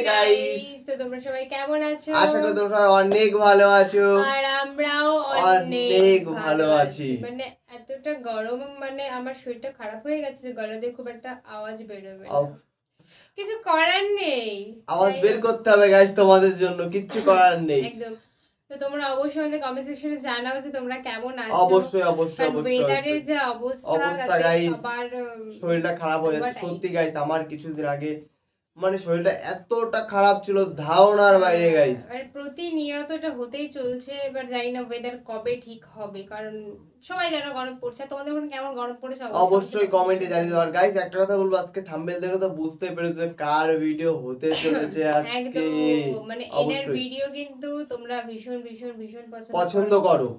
Guys, তো তোমরা সবাই কেমন আছো? আশা করি তোমরা সবাই অনেক ভালো আছো আর আমরাও অনেক ভালো আছি। মানে এতটা গরম, মানে আমার শরীরটা খারাপ হয়ে গেছে, গলা দিয়ে খুব একটা আওয়াজ বেরোবে না, কিছু করার নেই, আওয়াজ বের করতে হবে গাইস, তোমাদের জন্য কিচ্ছু করার নেই একদম। তো তোমরা অবশ্যই আমাদের কমেন্ট সেকশনে জানাও যে তোমরা কেমন আছো। অবশ্যই অবশ্যই অবশ্যই ওয়েদারের যে অবস্থা গাইস, সবার শরীরটা খারাপ হয়ে যাচ্ছে সত্যি গাইস। আমার কিছুদিন আগে মানে শরীরটা এতটা খারাপ ছিল ধারণার বাইরে গাইস, আর প্রতিনিয়ত এটা হতেই চলছে। এবার জানি না ওয়েদার কবে ঠিক হবে, কারণ সবাই জানো গরম পড়ছে। তোমাদের ওখানে কেমন গরম পড়েছে অবশ্যই কমেন্টে জানিয়ে দাও। আর গাইস একটা কথা বলবো, আজকে থাম্বনেল দেখে তো বুঝতেই পেরেছো কার ভিডিও হতে চলেছে আজকে। একদম, মানে এনার ভিডিও কিন্তু তোমরা ভীষণ ভীষণ ভীষণ পছন্দ করো।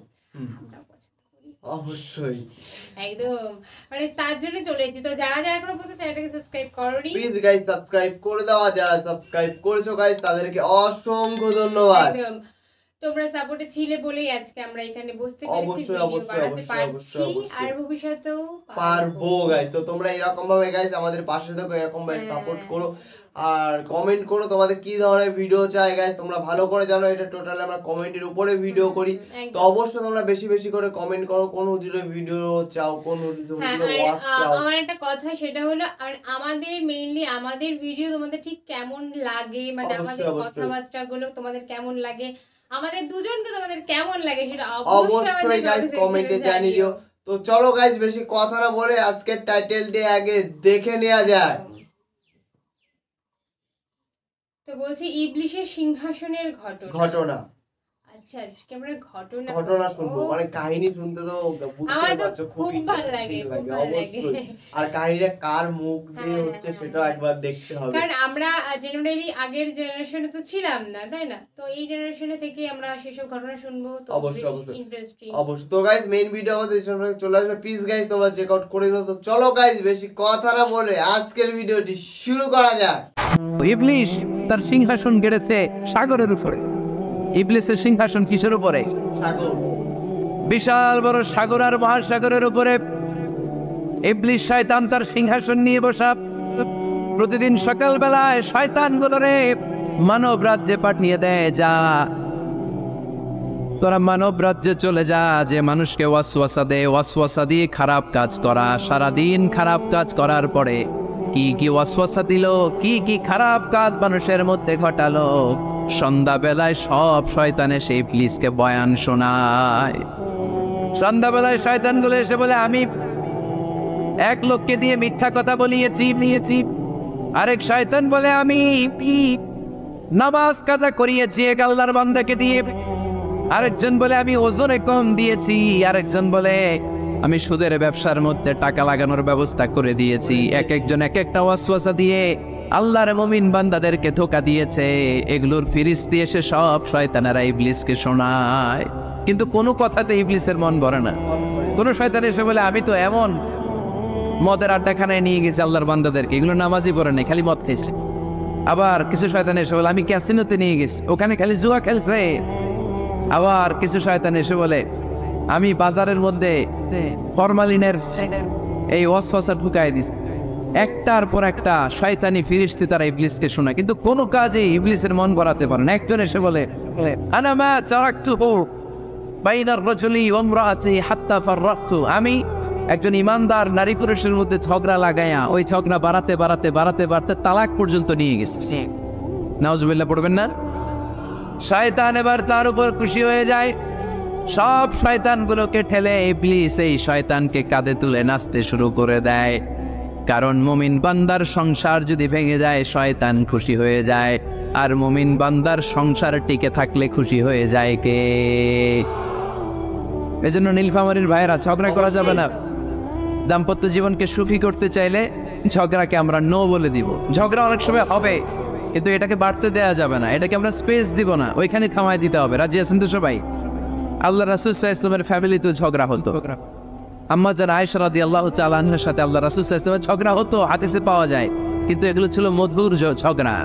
অবশ্যই একদম, মানে তার জন্য চলে এসেছি। তো যারা যারা এখনো পর্যন্ত চ্যানেলটাকে সাবস্ক্রাইব করোনি, প্লিজ গাইস সাবস্ক্রাইব করে দাও। আর যারা সাবস্ক্রাইব করেছো গাইস তাদেরকে অসংখ্য ধন্যবাদ। একদম, তোমরা সাপোর্টে ছিলে বলেই আজকে আমরা এখানে বসতে পেরেছি, অবশ্যই অবশ্যই আর ভবিষ্যতেও পারবো গাইস। তো তোমরা এরকম ভাবে গাইস আমাদের পাশে থাকো, এরকম ভাবে সাপোর্ট করো আর কমেন্ট করো তোমাদের কি ধরনের ভিডিও চাই গাইস। তোমরা ভালো করে জানো এটা টোটালি আমরা কমেন্টের উপরে ভিডিও করি, তো অবশ্যই তোমরা বেশি বেশি করে কমেন্ট করো কোন হুজুরের ভিডিও চাও, কোন হুজুরের ওয়াজ চাও। আমার একটা কথা সেটা হলো, আর আমাদের মেইনলি আমাদের ভিডিও তোমাদের ঠিক কেমন লাগে, মানে আমাদের কথাবার্তা গুলো তোমাদের কেমন লাগে, আমাদের দুজনকে তোমাদের কেমন লাগে সেটা অবশ্যই গাইস কমেন্টে জানিও। তো চলো গাইস বেশি কথা না বলে আজকের টাইটেলটি আগে দেখে নেওয়া যাক। তো বলছি ইবলিশের সিংহাসনের ঘটনা। আচ্ছা, আজকে আমরা ঘটনা শুনবো, মানে কাহিনী শুনতে তো বুঝতেই পারছো খুব ভালো লাগে অবশ্যই। আর কাহিনীটা কার মুখ দিয়ে হচ্ছে সেটা একবার দেখতে হবে, কারণ আমরা জেনারেলি আগের জেনারেশনে তো ছিলাম না, তাই না? তো এই জেনারেশনে থেকে আমরা সেসব ঘটনা শুনবো, তো অবশ্যই ইন্টারেস্টিং অবশ্যই। তো গাইস মেইন ভিডিও আমাদের চলে আসবে, প্লিজ গাইস তোমরা চেক আউট করে নাও। তো চলো গাইস বেশি কথা না বলে আজকের ভিডিওটি শুরু করা যাক। ইবলিশ তার সিংহাসন গেড়েছে সাগরের উপরে। ইবলিসের সিংহাসন কিসের উপরে? সাগর, বিশাল বড় সাগর আর মহাসাগরের উপরে ইবলিশ শয়তান তার সিংহাসন নিয়ে বসা। প্রতিদিন সকালবেলায় শয়তানগুলোরে মানব রাজ্যে পাঠিয়ে দেয়, যা তোরা মানব রাজ্যে চলে যা, যে মানুষকে ওয়াসওয়াসা দেয়, ওয়াসওয়াসা দিয়ে খারাপ কাজ করা। সারাদিন খারাপ কাজ করার পরে কি কি ওয়াসওয়াসা দিল, কি কি খারাপ কাজ মানুষের মধ্যে ঘটালো, সন্ধ্যাবেলায় সব শয়তান এসে ইবলিসকে বয়ান শোনায়। সন্ধ্যাবেলায় শয়তানগুলো এসে বলে, আমি এক লোককে দিয়ে মিথ্যা কথা বলিয়েছি। আরেক শয়তান বলে, আমি নামাজ কাজা করিয়েছি এক আল্লাহর বান্দাকে দিয়ে। আরেকজন বলে, আমি ওজনে কম দিয়েছি। আরেকজন বলে, আমি সুদের ব্যবসার মধ্যে টাকা লাগানোর ব্যবস্থা করে দিয়েছি। এক একজন এক একটা ওয়াসওয়াসা দিয়ে আল্লাহর মুমিন বান্দাদেরকে ধোঁকা দিয়েছে। এগুলোর ফিরিস্তি এসে সব শয়তানেরা ইবলিসকে শোনায়, কিন্তু কোনো কথাতে ইবলিসের মন ভরে না। কোনো শয়তান এসে বলে, আমি তো এমন মদের আড্ডাখানায় নিয়ে গেছি আল্লাহর বান্দাদেরকে, এগুলো নামাজই পড়ে নাই, খালি মদ খেয়েছে। আবার কিছু শয়তান এসে বলে, আমি ক্যাসিনোতে নিয়ে গেছি, ওখানে খালি জুয়া খেলছে। আবার কিছু শয়তান এসে বলে, আমি বাজারের মধ্যে ফরমালিনের এই ওয়াসওয়াসা ঢুকাই দিস। একটার পর একটা শয়তানি ফিরিস্তি তারা ইবলিসকে শোনায়, কিন্তু কোনো কাজে ইবলিসের মন ভরাতে পারে না। একজন এসে বলে, আনা মা তারাকতুহু বাইনার রাজুলি ওয়া ইমরাআতি হাত্তা ফাররাকতু, আমি একজন ইমানদার নারী পুরুষের মধ্যে ঝগড়া লাগায়া ওই ঝগড়া বাড়াতে বাড়াতে বাড়াতে বাড়াতে তালাক পর্যন্ত নিয়ে গেছে। নাউজুবিল্লাহ পড়বেন না? শয়তান এবার তার উপর খুশি হয়ে যায়। সব শয়তানগুলোকে ঠেলে ইবলিস এই শয়তানকে কাঁধে তুলে নাচতে শুরু করে দেয়। কারণ মুমিন বান্দার সংসার যদি ভেঙে যায় শয়তান খুশি হয়ে যায়, আর মুমিন বান্দার সংসার টিকে থাকলে খুশি হয়ে যায় কে? এজন্য নীলফামারীর ভাইয়েরা, ঝগড়া করা যাবে না। দাম্পত্য জীবনকে সুখী করতে চাইলে ঝগড়াকে আমরা নো বলে দিব। ঝগড়া অনেক সময় হবে, কিন্তু এটাকে বাড়তে দেওয়া যাবে না, এটাকে আমরা স্পেস দিব না, ওইখানে থামাই দিতে হবে। রাজি আছেন তো সবাই? আল্লাহ রাসূল সাল্লাল্লাহু আলাইহি ওয়াসাল্লামের ফ্যামিলিতে ঝগড়া হতো। আম্মা জান আয়েশা রাদিয়াল্লাহু তাআলা আনহার সাথে আল্লাহ রাসূল সাল্লাল্লাহু আলাইহি ওয়াসাল্লামের ঝগড়া হতো, হাদিসে পাওয়া যায়। কিন্তু এগুলো ছিল মধুর ঝগড়া,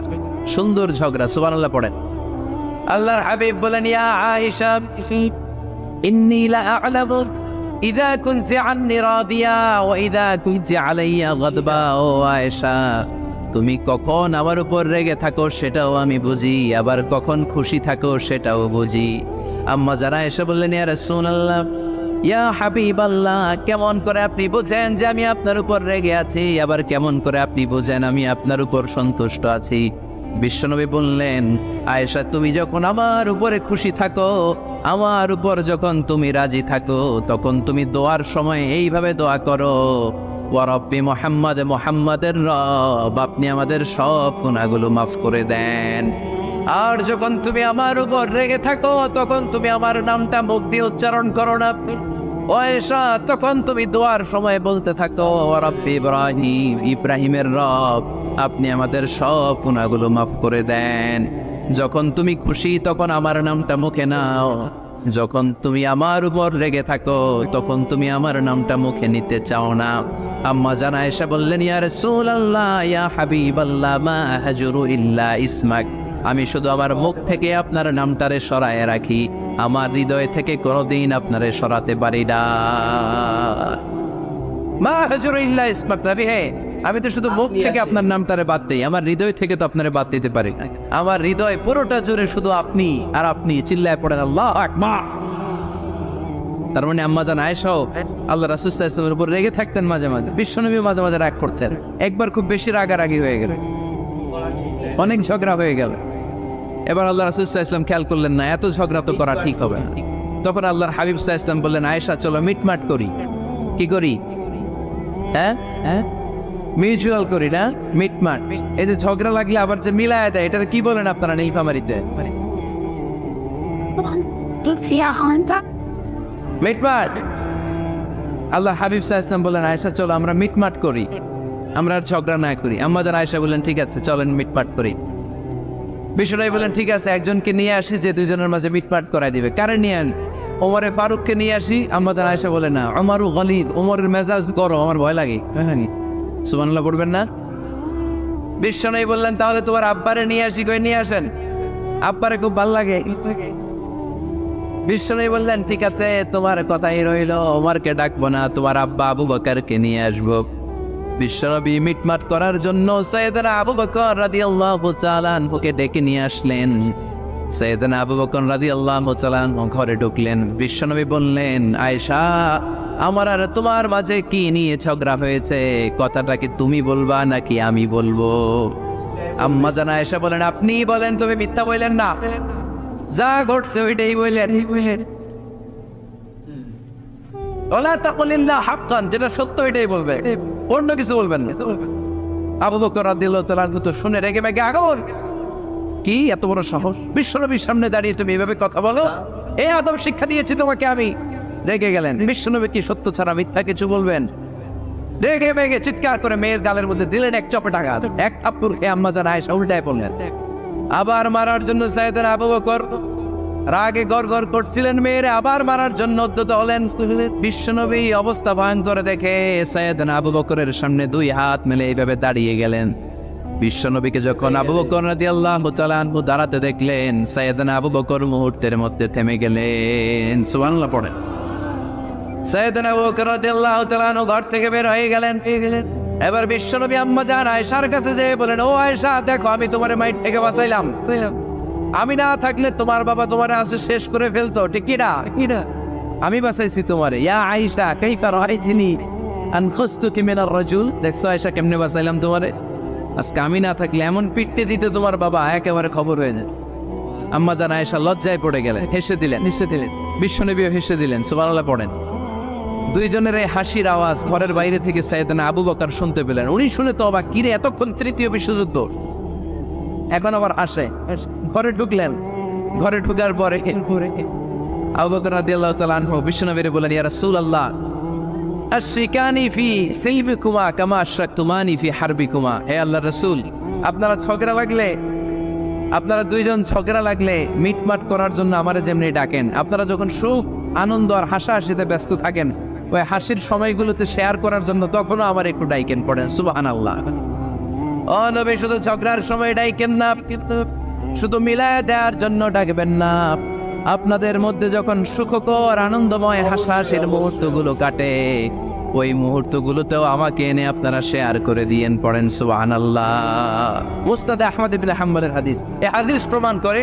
সুন্দর ঝগড়া। সুবহানাল্লাহ পড়েন। আল্লাহর হাবিব বলেন, ইয়া আয়েশা ইন্নী লা আ'লামু ইযা কুনতি আন্নী রাদিয়া ওয়া ইযা কুনতি আলাইয়া গাদবা। ও আয়েশা, তুমি কখন আমার উপর রেগে থাকো সেটাও আমি বুঝি, আবার কখন খুশি থাকো সেটাও বুঝি। আম্মা যারা এসে বললেন, ইয়া রাসূলুল্লাহ, ইয়া হাবিবাল্লাহ, কেমন করে আপনি বুঝেন যে আমি আপনার উপর রেগে আছি, আবার কেমন করে আপনি বুঝেন আমি আপনার উপর সন্তুষ্ট আছি? বিশ্বনবী বললেন, আয়েশা, তুমি যখন আমার উপরে খুশি থাকো, আমার উপর যখন তুমি রাজি থাকো, তখন তুমি দোয়ার সময় এইভাবে দোয়া করো, ওয়া রব্বি মুহাম্মদ, মুহাম্মাদের রব, আপনি আমাদের সব গুনাহগুলো মাফ করে দেন। আর যখন তুমি আমার উপর রেগে থাকো, তখন তুমি আমার নামটা মুখ দিয়ে উচ্চারণ করো না, আয়েশা, তখন তুমি দোয়ার সময় বলতে থাকো, ওয়া রব্বি ইব্রাহিম, ইব্রাহিমের রব, আপনি আমাদের সব গুনাহগুলো মাফ করে দেন। যখন তুমি খুশি তখন আমার নামটা মুখে নাও, যখন তুমি আমার উপর রেগে থাকো তখন তুমি আমার নামটা মুখে নিতে চাও না। আম্মা জান আয়েশা বললেন, ইয়া রাসূলুল্লাহ, ইয়া হাবিবাল্লাহ, মা হাজুরু ইল্লা ইসমাক, আমি শুধু আমার মুখ থেকে আপনার নামটারে সরায়ে রাখি, আমার হৃদয় থেকে কোনোদিন আপনারে সরাতে পারি না। মা হাজুরু ইল্লা ইসমাক, নবী হে, আমি তো শুধু মুখ থেকে আপনার নামটারে বাদ দেই, আমার হৃদয় থেকে তো আপনারে বাদ দিতে পারি না। আমার হৃদয় পুরোটা জুড়ে শুধু আপনি আর আপনি, চিল্লায় পড়েন আল্লাহু আকবার। তার মানে আম্মা জান আয়েশাও আল্লাহ রাসূল সাল্লাল্লাহু আলাইহি ওয়াসাল্লামের উপর রেগে থাকতেন মাঝে মাঝে, বিশ্বনবী মাঝে মাঝে রাগ করতেন। একবার খুব বেশি রাগারাগি হয়ে গেল, অনেক ঝগড়া হয়ে গেল। এবার আল্লাহ রাসূল সাল্লাল্লাহু আলাইহি ওয়াসাল্লাম খেয়াল করলেন না, এত ঝগড়া তো করা ঠিক হবে না। তখন আল্লাহর হাবিব সাল্লাল্লাহু আলাইহি ওয়াসাল্লাম বললেন, আয়েশা, চলো মিটমাট করি। কি করি? হ্যাঁ হ্যাঁ, মিউচুয়াল করি না, মিটমাট। এই যে ঝগড়া লাগলে আবার যে মিলায় দেয়, এটা কি বলেন আপনারা নীলফামারীতে? মিটমাট। আল্লাহ হাবিব সাল্লাল্লাহু আলাইহি ওয়াসাল্লাম বলেন, আয়েশা, চলো আমরা মিটমাট করি, আমরা আর ঝগড়া না করি। আমাদের আয়েশা বললেন, ঠিক আছে, চলেন মিটমাট করি। বিশ্বনবী বলেন, ঠিক আছে, একজনকে নিয়ে আসি যে দুজনের মাঝে মিটমাট করাই দিবে। কারে নিয়ে আন? ওমরে ফারুককে নিয়ে আসি। আমাদের আয়েশা বলে, না, ওমরু গলিদ, ওমরের মেজাজ গরম, আমার ভয় লাগে। সুবহানাল্লাহ পড়বেন না? বিশ্বনবী বললেন, তাহলে তোমার আব্বারে নিয়ে আসি। কই নিয়ে আসেন, আব্বারে খুব ভালো লাগে। বিশ্বনবী বললেন, ঠিক আছে, তোমার কথাই রইল, ওমরকে ডাকবো না, তোমার আব্বা আবু বকরকে নিয়ে আসবো। বিশ্বনবী মিটমাট করার জন্য সাইয়েদনা আবু বকর রাদিয়াল্লাহু তাআলা আনহুকে ডেকে নিয়ে আসলেন। সাইয়েদনা আবু বকর রাদিয়াল্লাহু তাআলা আনহু ঘরে ঢুকলেন। বিশ্বনবী বললেন, আয়েশা, আমার আর তোমার মাঝে কি নিয়ে ঝগড়া হয়েছে? কথাটা কি তুমি বলবা নাকি আমি বলবো? আম্মা জান আয়েশা বলেন, আপনি বলেন, তুমি মিথ্যা বললেন না, যা ঘটছে ওইটাই বললেন। ওলা তাকুলিল্লাহ হাক্কান, যেটা সত্য ওইটাই বলবে, অন্য কিছু বলবেন না। আবু বকর রাদিয়াল্লাহু তাআলা তো শুনে রেগে মেগে আগুন। কি এত বড় সাহস, বিশ্বনবীর সামনে দাঁড়িয়ে তুমি এভাবে কথা বলো? এই আদব শিক্ষা দিয়েছি তোমাকে আমি। রেগে গেলেন। বিশ্বনবী কি সত্য ছাড়া মিথ্যা কিছু বলবেন? রেগে মেগে চিৎকার করে মেয়ের গালের মধ্যে দিলেন এক চপেট আঘাত। এক থাপ্পড় খেয়ে আম্মা জান আয়েশা উল্টায় পড়লেন। আবার মারার জন্য সাইয়েদনা আবু বকর রাগে গড়গড় করছিলেন, মেয়েরে আবার মারার জন্য উদ্যত হলেন। বিশ্বনবী অবস্থা ভয়ঙ্কর দেখে সাইয়েদনা আবু বকরের সামনে দুই হাত মেলে এইভাবে দাঁড়িয়ে গেলেন। বিশ্বনবীকে যখন আবু বকর রাদিয়াল্লাহু তাআলা আনহু দাঁড়াতে দেখলেন, সাইয়েদনা আবু বকর মুহূর্তের মধ্যে থেমে গেলেন। সুবহানাল্লাহ পড়েন। সাইয়েদনা আবু বকর রাদিয়াল্লাহু তাআলা আনহু ঘর থেকে বের হয়ে গেলেন। এবার বিশ্বনবী আম্মা জান আয়েশার কাছে যেয়ে বলেন, ও আয়েশা, দেখো, আমি তোমারে মাইর থেকে বাঁচাইলাম। আমি না থাকলে তোমার বাবা তোমারে আসে শেষ করে ফেলতো, ঠিক কি না? আমি বাঁচাইছি তোমারে। ইয়া আয়েশা, কাইফা রাআইতিনি আনখাসতুকি মিনার রাজুল, দেখছো আয়েশা কেমনে বাঁচাইলাম তোমারে? আজকে আমি না থাকলে এমন পিটতে দিতে তোমার বাবা, একেবারে খবর হয়ে যায়। আম্মা জান আয়েশা লজ্জায় পড়ে গেলেন, হেসে দিলেন। বিশ্বনবীও হেসে দিলেন। সুবহানাল্লাহ পড়েন। দুইজনের এই হাসির আওয়াজ ঘরের বাইরে থেকে সাইয়েদনা আবু বকর শুনতে পেলেন। উনি শুনে তো অবাক, কিরে, এতক্ষণ তৃতীয় বিশ্বযুদ্ধ, এখন আবার আসে। ঘরে ঢুকলেন। ঘরে ঢুকার পরে আবু বকর রাদিয়াল্লাহু তাআলা আনহু বিশ্বনবীরে বলেন, ইয়া রাসূলুল্লাহ, আশরিকানি ফি সিলমিকুমা কামা আশরাকতুমানি ফি হারবিকুমা। হে আল্লাহর রাসূল, আপনারা দুইজন ঝগড়া লাগলে মিটমাট করার জন্য আমারে যেমনি ডাকেন, আপনারা যখন সুখ আনন্দ আর হাসাহাসিতে ব্যস্ত থাকেন, ওই হাসির সময়গুলোতে শেয়ার করার জন্য তখনও আমার একটু ডাইকেন পড়েন। সুবহানাল্লাহ। ও নবী, শুধু ঝগড়ার সময় ডাইকেন না, শুধু মিলায় দেওয়ার জন্য ডাকবেন না। আপনাদের মধ্যে যখন সুখকর আনন্দময় হাসাহাসির মুহূর্তগুলো কাটে, ওই মুহূর্তগুলোতেও আমাকে এনে আপনারা শেয়ার করে দিয়েন। পড়েন সুবহানাল্লাহ। মুসনাদ আহমদ ইবনে হাম্বলের হাদিস। এই হাদিস প্রমাণ করে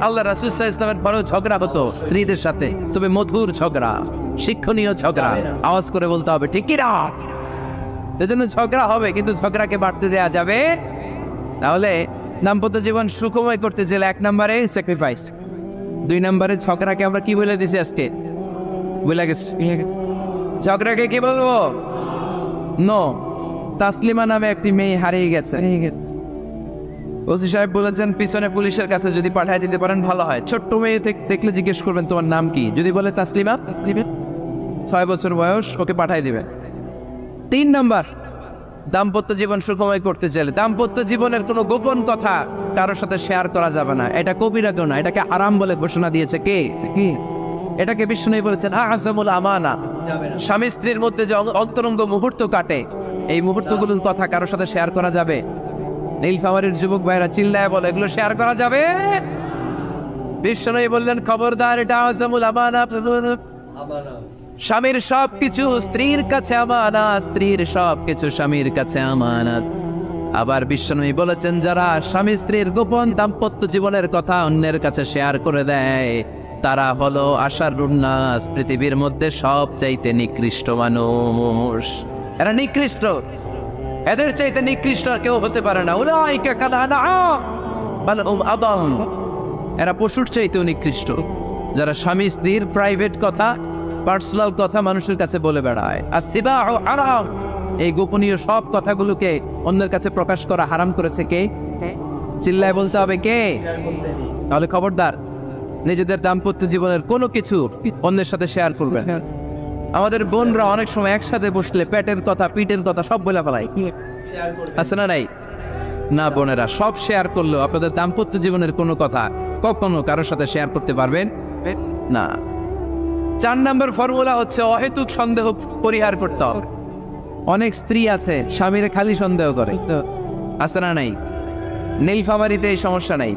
আল্লাহ রাসূল সাল্লাল্লাহু আলাইহি ওয়াসাল্লামের বড় ঝগড়া হতো স্ত্রীদের সাথে, তবে মধুর ঝগড়া, শিক্ষণীয় ঝগড়া। আওয়াজ করে বলতে হবে ঠিক কি না? এজন্য ঝগড়া হবে, কিন্তু ঝগড়াকে বাড়তে দেয়া যাবে। তাহলে দাম্পত্য জীবন সুখময় করতে চাইলে 1 নম্বরে স্যাক্রিফাইস, 2 নম্বরে ঝগড়াকে আমরা কি বলে দিছি আজকে? বলে গেছি ঝগড়াকে কি বলবো? নো। তাসলিমা নামে একটি মেয়ে হারিয়ে গেছে। ওসি সাহেব বলেছেন পিছনে পুলিশের কাছে যদি পাঠিয়ে দিতে পারেন ভালো হয়। ছোট্ট মেয়ে দেখলে জিজ্ঞেস করবেন তোমার নাম কি, যদি বলে তাসলিমা, 6 বছর বয়স, ওকে পাঠিয়ে দিবেন। 3 নাম্বার, দাম্পত্য জীবন সুখময় করতে চাইলে দাম্পত্য জীবনের কোনো গোপন কথা কারোর সাথে শেয়ার করা যাবে না। এটা কবিরা গুনাহ, এটাকে হারাম বলে ঘোষণা দিয়েছে কে? কি এটাকে বিষ্ণু বলেছেন আযমুল আমানা। স্বামী স্ত্রীর মধ্যে যে অন্তরঙ্গ মুহূর্ত কাটে, এই মুহূর্তগুলোর কথা কারোর সাথে শেয়ার করা যাবে? নীলফামারীর যুবক ভাইরা চিল্লায় বলে এগুলো শেয়ার করা যাবে? বিষ্ণু বললেন খবরদার, এটা আযমুল আমানা। স্বামীর সবকিছু স্ত্রীর কাছে আমানত, স্ত্রীর সবকিছু স্বামীর কাছে আমানত। আবার বিশ্বনবী বলেছেন যারা স্বামী স্ত্রীর গোপন দাম্পত্য জীবনের কথা অন্যের কাছে শেয়ার করে দেয় তারা হলো আশারুন নাস, পৃথিবীর মধ্যে সবচাইতে নিকৃষ্ট মানুষ। এরা নিকৃষ্ট, এদের চাইতে নিকৃষ্ট আর কেউ হতে পারে না। উলাইকা কাল আনআম বাল হুম আদাল। এরা পশুর চাইতেও নিকৃষ্ট, যারা স্বামী স্ত্রীর প্রাইভেট কথা, পার্সোনাল কথা মানুষের কাছে বলে বেড়ায়। আর সিবাউ হারাম, এই গোপনীয় সব কথাগুলোকে অন্যের কাছে প্রকাশ করা হারাম করেছে কে? চিল্লায় বলতে হবে কে? তাহলে খবরদার, নিজেদের দাম্পত্য জীবনের কোনো কিছু অন্যের সাথে শেয়ার করবেন। আমাদের বোনরা অনেক সময় একসাথে বসলে পেটের কথা, পিঠের কথা সব বলে ফেলায়, আছে না নাই? না বোনেরা, সব শেয়ার করলেও আপনাদের দাম্পত্য জীবনের কোনো কথা কখনো কারোর সাথে শেয়ার করতে পারবেন না। 4 নম্বর ফর্মুলা হচ্ছে অহেতুক সন্দেহ পরিহার করতে হবে। অনেক স্ত্রী আছে স্বামীরে খালি সন্দেহ করে, আছে না নাই? নীলফামারীতে এই সমস্যা নাই?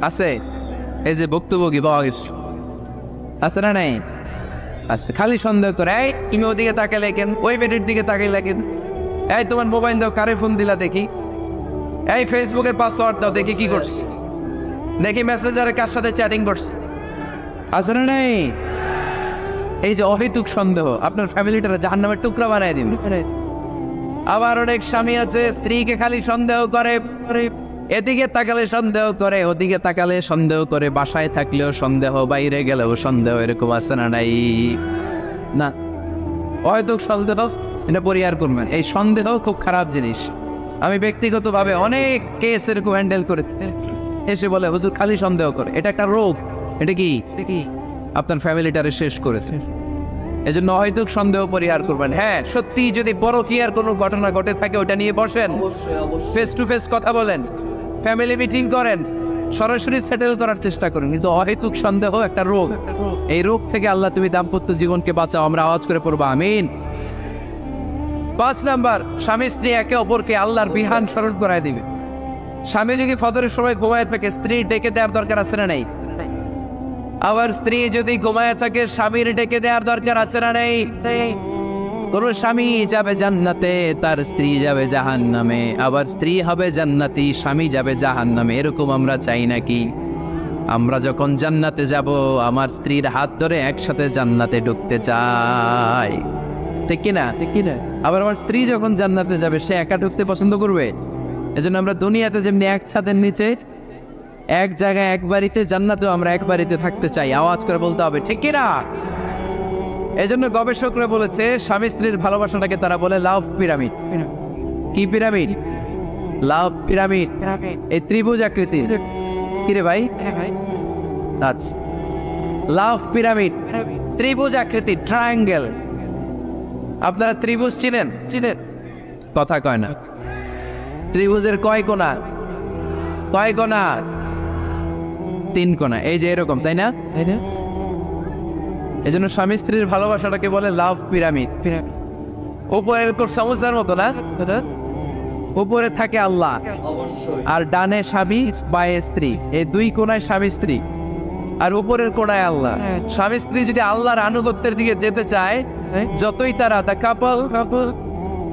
আছে। এই যে ভুক্তভোগী পাওয়া গেছে, আছে না নাই? আছে। খালি সন্দেহ করে, এই তুমি ওদিকে তাকালে কেন, ওই বেডের দিকে তাকাইলে কেন, এই তোমার মোবাইল দাও, কারে ফোন দিলা দেখি, এই ফেসবুকের পাসওয়ার্ড দাও দেখি কি করছে, দেখি মেসেঞ্জারে কার সাথে চ্যাটিং করছে, আছে না নাই? এই যে অহেতুক সন্দেহ আপনার ফ্যামিলিটারে জাহান্নামের টুকরা বানায় দিন। আবার অনেক স্বামী আছে স্ত্রীকে খালি সন্দেহ করে, এদিকে তাকালে সন্দেহ করে, ওদিকে তাকালে সন্দেহ করে, বাসায় থাকলেও সন্দেহ, বাইরে গেলেও সন্দেহ, এরকম আছে না নাই? না, অহেতুক সন্দেহ এটা পরিহার করবেন। এই সন্দেহ খুব খারাপ জিনিস। আমি ব্যক্তিগতভাবে অনেক কেস এরকম হ্যান্ডেল করেছি। এসে বলে হুজুর খালি সন্দেহ করে, এটা একটা রোগ। এটা কি আপনার ফ্যামিলিটারে শেষ করেছে। এজন্য অহেতুক সন্দেহ পরিহার করবেন। হ্যাঁ, সত্যি যদি পরকীয়ার কোনো ঘটনা ঘটে থাকে ওটা নিয়ে বসেন, ফেস টু ফেস কথা বলেন, ফ্যামিলি মিটিং করেন, সরাসরি সেটেল করার চেষ্টা করেন। কিন্তু অহেতুক সন্দেহ একটা রোগ। এই রোগ থেকে আল্লাহ তুমি দাম্পত্য জীবনকে বাঁচাও। আমরা আওয়াজ করে পড়বো আমিন। 5 নাম্বার, স্বামী স্ত্রী একে অপরকে আল্লাহর বিধান স্মরণ করায় দিবে। স্বামী যদি ফজরের সময় ঘুমায় থাকে, স্ত্রী ডেকে দেওয়ার দরকার আছে না নাই? আবার স্ত্রী যদি ঘুমায় থাকে, স্বামীর ডেকে দেওয়ার দরকার আছে না নাই? কোন স্বামী যাবে জান্নাতে, তার স্ত্রী যাবে জাহান্নামে। আবার স্ত্রী হবে জান্নাতি, স্বামী যাবে জাহান্নামে। এরকম আমরা চাই নাকি? আমরা যখন জান্নাতে যাব, আমার স্ত্রীর হাত ধরে একসাথে জান্নাতে ঢুকতে চাই, ঠিক কিনা? ঠিক কিনা? আবার আমার স্ত্রী যখন জান্নাতে যাবে, সে একা ঢুকতে পছন্দ করবে। এজন্য আমরা দুনিয়াতে যেমনি এক ছাদের নিচে, এক জায়গায়, এক বাড়িতে, জান্নাতেও আমরা এক বাড়িতে থাকতে চাই। আওয়াজ করে বলতে হবে ঠিক কিনা? এজন্য গবেষকরা বলেছে স্বামী স্ত্রীর ভালোবাসাটাকে তারা বলে লাভ পিরামিড। কি পিরামিড? লাভ পিরামিড। এই ত্রিভুজ আকৃতি। কিরে ভাই? আচ্ছা, লাভ পিরামিড, ত্রিভুজ আকৃতি, ট্রায়াঙ্গেল। আপনারা ত্রিভুজ চিনেন? চিনেন? কথা কয় না। ত্রিভুজের কয় কোণা? কয় কোণা? 3 কোণা। এই যে এরকম, তাই না? তাই না? এই জন্য স্বামী স্ত্রীর ভালোবাসাটাকে বলে লাভ পিরামিড। উপরে এরকম সমুদ্রের মতো না, উপরে থাকে আল্লাহ, আর ডানে স্বামী, বায়ে স্ত্রী। এই 2 কোণায় স্বামী স্ত্রী। আর উপরের কোণায় আল্লাহ। স্বামী স্ত্রী যদি আল্লাহর আনুগত্যের দিকে যেতে চায়, যতই তারা the couple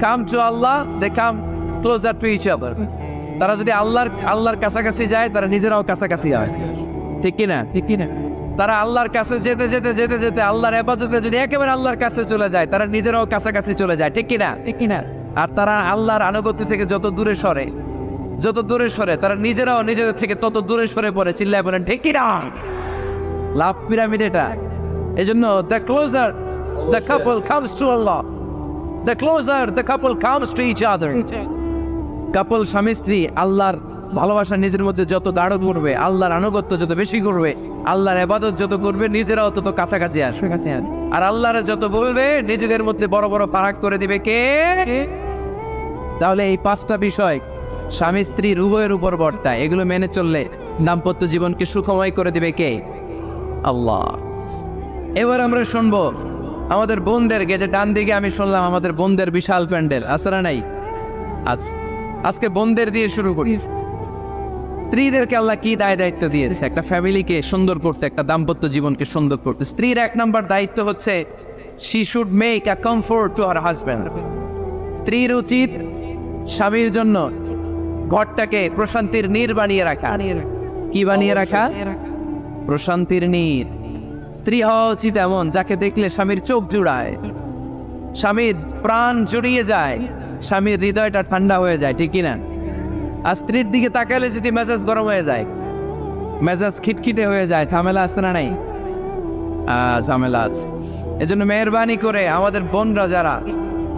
come to Allah, they come closer to each other. তারা যদি আল্লাহর কাছাকাছি যায়, তারা নিজেরাও কাছাকাছি হয়। ঠিক কিনা? ঠিক কিনা? তারা আল্লাহর কাছে যেতে যেতে যেতে যেতে আল্লাহর ইবাদতে যদি একেবারে আল্লাহর কাছে চলে যায়, তারা নিজেরাও কাছাকাছি চলে যায়। ঠিক কিনা? ঠিক কিনা? আর তারা আল্লাহর আনুগত্য থেকে যত দূরে সরে তারা নিজেরাও নিজেদের থেকে তত দূরে সরে পড়ে। চিল্লায় বলেন ঠিক কিনা? লাভ পিরামিড এটা। এই জন্য the closer the couple comes to Allah, the closer the couple comes to each other. কাপল স্বামী স্ত্রী আল্লাহর ভালোবাসা নিজের মধ্যে যত গাঢ় করবে, আল্লাহর আনুগত্য যত বেশি করবে, আল্লাহর ইবাদত যত করবে, নিজেরাও তত কাছাকাছি আসবে। আর আল্লাহর যত বলবে, নিজেদের মধ্যে বড় বড় ফারাক করে দিবে কে? তাহলে এই 5টা বিষয় স্বামী স্ত্রীর উভয়ের উপর বর্তায়। এগুলো মেনে চললে দাম্পত্য জীবনকে সুখময় করে দিবে কে? আল্লাহ। এবার আমরা শুনবো আমাদের বোনদেরকে, যে ডান দিকে আমি শুনলাম আমাদের বোনদের বিশাল প্যান্ডেল আছে না নাই? আজকে বোনদের দিয়ে শুরু করি। স্ত্রীদেরকে আল্লাহ কি দায়িত্ব দিয়েছে একটা ফ্যামিলিকে সুন্দর করতে, একটা দাম্পত্য জীবনকে সুন্দর করতে? স্ত্রীর 1 নম্বর দায়িত্ব হচ্ছে she should make a comfort to her husband. স্ত্রীর উচিত স্বামীর জন্য ঘরটাকে প্রশান্তির নীড় বানিয়ে রাখা। কি বানিয়ে রাখা? প্রশান্তির নীড়। স্ত্রী হওয়া উচিত এমন যাকে দেখলে স্বামীর চোখ জুড়ায়, স্বামীর প্রাণ জুড়িয়ে যায়, স্বামীর হৃদয়টা ঠান্ডা হয়ে যায়। ঠিক কিনা? আর স্ত্রীর দিকে তাকালে যদি মেজাজ গরম হয়ে যায়, মেজাজ খিটখিটে হয়ে যায়, ঝামেলা আছে না নাই? ঝামেলা আছে। এজন্য মেহরবানি করে আমাদের বোনরা যারা,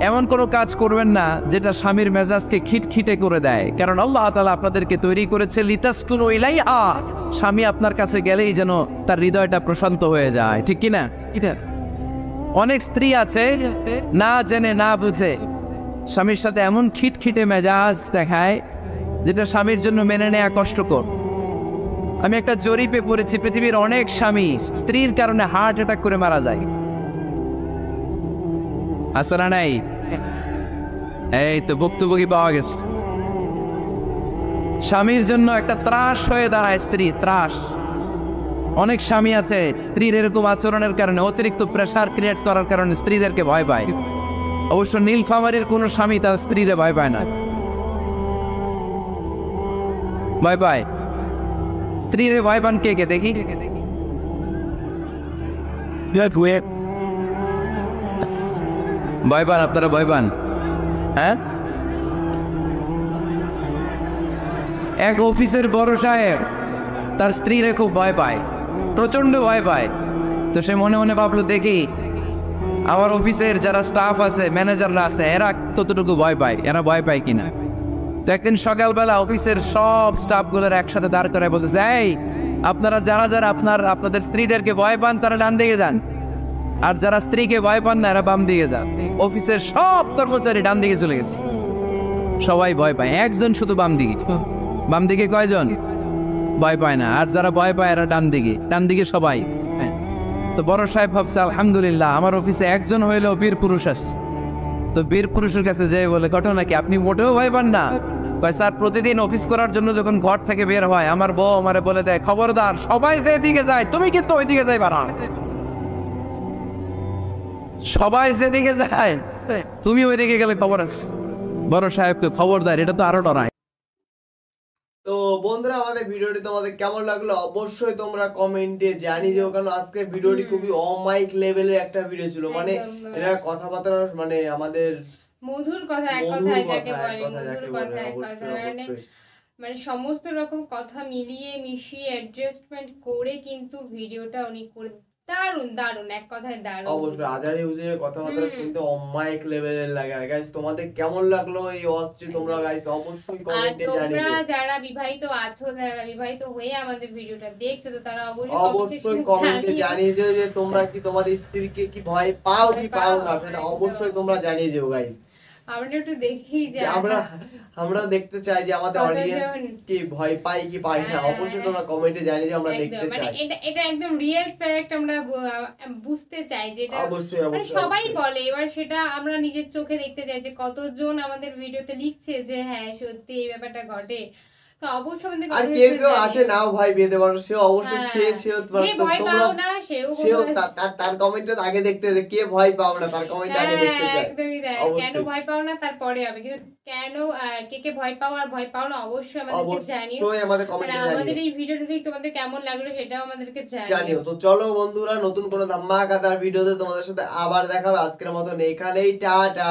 এমন কোনো কাজ করবেন না যেটা স্বামীর মেজাজকে খিটখিটে করে দেয়। কারণ আল্লাহ তাআলা আপনাদেরকে তৈরি করেছে লিতাসকুনু ইলাইহা, স্বামী আপনার কাছে গেলেই যেন তার হৃদয়টা প্রশান্ত হয়ে যায়। ঠিক কিনা? অনেক স্ত্রী আছে না জেনে না বুঝে স্বামীর সাথে এমন খিটখিটে মেজাজ দেখায় যেটা স্বামীর জন্য মেনে নেওয়া কষ্টকর। আমি একটা জরিপে পড়েছি, পৃথিবীর অনেক স্বামী স্ত্রীর কারণে হার্ট অ্যাটাক করে মারা যায়। আছে না নাই? এই তো ভুক্তভোগী পাওয়া গেছে। স্বামীর জন্য একটা ত্রাস হয়ে দাঁড়ায় স্ত্রী, ত্রাস। অনেক স্বামী আছে স্ত্রীর এরকম আচরণের কারণে, অতিরিক্ত প্রেসার ক্রিয়েট করার কারণে স্ত্রীদেরকে ভয় পায়। অবশ্য নীলফামারীর কোন স্বামী তার স্ত্রীরে ভয় পায় না। ভয় পায়? স্ত্রীরে ভয় পান কে কে দেখি? ভয় পান আপনারা? ভয় পান? হ্যাঁ, এক অফিসের বড় সাহেব তার স্ত্রীরে খুব ভয় পায়, প্রচন্ড ভয় পায়। তো সে মনে মনে ভাবলো, দেখি আমার অফিসের যারা স্টাফ আছে, ম্যানেজাররা আছে, এরা কতটুকু ভয় পায়, এরা ভয় পায় কিনা। তো একদিন সকালবেলা অফিসের সব স্টাফগুলোর একসাথে দাঁড় করে বলতেছে, এই আপনারা যারা যারা আপনাদের স্ত্রীদেরকে ভয় পান তারা ডান দিকে যান, আর যারা স্ত্রীকে ভয় পান না এরা বাম দিকে যান। অফিসের সব কর্মচারী ডান দিকে চলে গেছে, সবাই ভয় পায়, একজন শুধু বাম দিকে। বাম দিকে কয়জন ভয় পায় না, আর যারা ভয় পায় এরা ডান দিকে সবাই। তো বড় সাহেব ভাবছে, আলহামদুলিল্লাহ আমার অফিসে একজন হইলেও বীর পুরুষ আছে। তো বীর পুরুষের কাছে যেয়ে বলে, ঘটনা কি, আপনি মোটেও ভয় পান না? কয়, স্যার প্রতিদিন অফিস করার জন্য যখন ঘর থেকে বের হয় আমার বউ আমারে বলে দেয়, খবরদার সবাই যেদিকে যায় তুমি কিন্তু ওইদিকে যাইবা না, সবাই যেদিকে যায় তুমি ওইদিকে গেলে খবর আছে। বড় সাহেবকে খবরদার, এটা তো আরো ডরায়। তো বন্ধুরা, আমাদের ভিডিওটি তোমাদের কেমন লাগলো অবশ্যই তোমরা কমেন্টে জানিয়ে দিও, কারণ আজকের ভিডিওটি খুবই অমাইক লেভেলের একটা ভিডিও ছিল। মানে এটা কথাবার্তা, মানে আমাদের মধুর কথা, এক কথায় যাকে বলে মধুর কথা, এক কথায় মানে সমস্ত রকম কথা মিলিয়ে মিশিয়ে অ্যাডজাস্টমেন্ট করে কিন্তু ভিডিওটা উনি করে দারুন দারুন, এক কথায় দারুন। অবশ্যই আজারি হুজুরের কথাবার্তা শুনতে অমাইক লেভেলের লাগে। আর গাইস তোমাদের কেমন লাগলো এই ওয়াচটি তোমরা গাইস অবশ্যই কমেন্টে জানিও। তোমরা যারা বিবাহিত আছো, যারা বিবাহিত হয়ে আমাদের ভিডিওটা দেখছো, তো তারা অবশ্যই কমেন্টে জানিয়ে দিও যে তোমরা কি তোমাদের স্ত্রীকে কি ভয় পাও কি পাও না, সেটা অবশ্যই তোমরা জানিয়ে দিও গাইস। আমরা একটু দেখি যে আমরা দেখতে চাই যে আমাদের অডিয়েন্স কি ভয় পায় কি পায় না, অবশ্যই তোমরা কমেন্টে জানিয়ে দিও, আমরা দেখতে চাই। মানে এটা একদম রিয়েল ফ্যাক্ট আমরা বুঝতে চাই, যেটা মানে সবাই বলে, এবার সেটা আমরা নিজের চোখে দেখতে চাই যে কতজন আমাদের ভিডিওতে লিখছে যে হ্যাঁ সত্যি এই ব্যাপারটা ঘটে। তো অবশ্যই আমাদের আর comment কেউ section কেউ জানিও। আছে নাও ভয় পেতে পারো, সে অবশ্যই সেও যে ভয় পাও না সেও তার কমেন্টে আগে দেখতে হবে, কে ভয় পাও না তার কমেন্ট আগে দেখতে চাই। একদমই তাই। কেন অবশ্যই ভয় পাও না তারপরে হবে, কিন্তু কেন কে ভয় পাও আর ভয় পাও না অবশ্যই আমাদেরকে জানিও। অবশ্যই আমাদের আর কমেন্টে আমাদের জানিও এই ভিডিওটি তোমাদের কেমন লাগলো সেটাও আমাদেরকে জানিও। জানিও। তো চলো বন্ধুরা, নতুন কোনো ধামাকাদার ভিডিওতে তোমাদের সাথে আবার দেখা হবে। আজকের মতন এখানেই, টাটা।